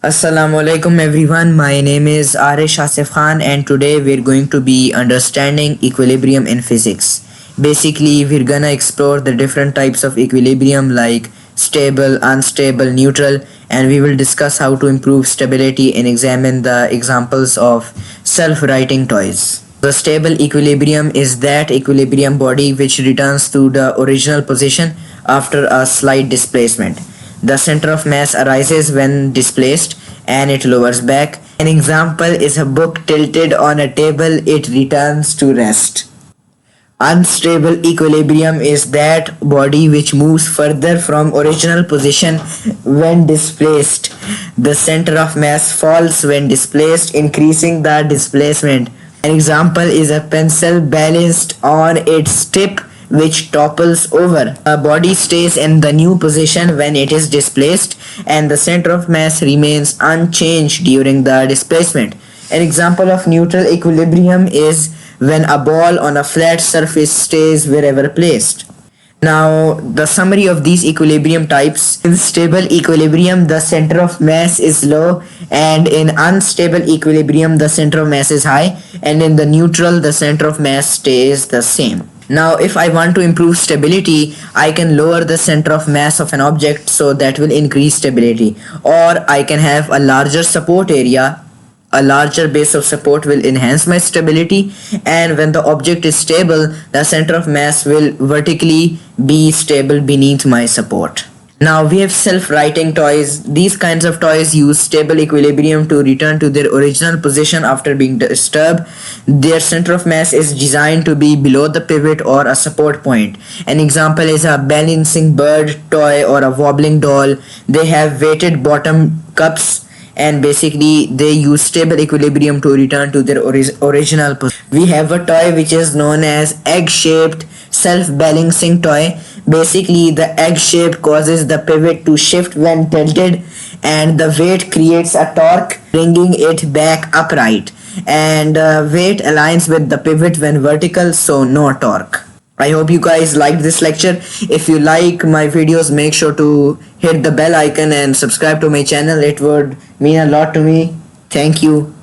Assalamu alaikum everyone. My name is Arish Asif Khan and today we're going to be understanding equilibrium in physics. Basically, we're gonna explore the different types of equilibrium like stable, unstable, neutral, and we will discuss how to improve stability and examine the examples of self-righting toys. The stable equilibrium is that equilibrium body which returns to the original position after a slight displacement. The center of mass arises when displaced and it lowers back. An example is a book tilted on a table, it returns to rest. Unstable equilibrium is that body which moves further from original position when displaced. The center of mass falls when displaced, increasing the displacement. An example is a pencil balanced on its tip which topples over. A body stays in the new position when it is displaced and the center of mass remains unchanged during the displacement. An example of neutral equilibrium is when a ball on a flat surface stays wherever placed. Now, the summary of these equilibrium types. In stable equilibrium, the center of mass is low, and in unstable equilibrium, the center of mass is high, and in the neutral, the center of mass stays the same. Now, if I want to improve stability, I can lower the center of mass of an object, so that will increase stability. Or I can have a larger support area. A larger base of support will enhance my stability, and when the object is stable, the center of mass will vertically be stable beneath my support. Now we have self-righting toys. These kinds of toys use stable equilibrium to return to their original position after being disturbed. Their center of mass is designed to be below the pivot or a support point. An example is a balancing bird toy or a wobbling doll. They have weighted bottom cups and basically they use stable equilibrium to return to their original position. We have a toy which is known as egg-shaped self-balancing toy. Basically, the egg shape causes the pivot to shift when tilted, and the weight creates a torque, bringing it back upright. And weight aligns with the pivot when vertical, so no torque. I hope you guys liked this lecture. If you like my videos, make sure to hit the bell icon and subscribe to my channel. It would mean a lot to me. Thank you.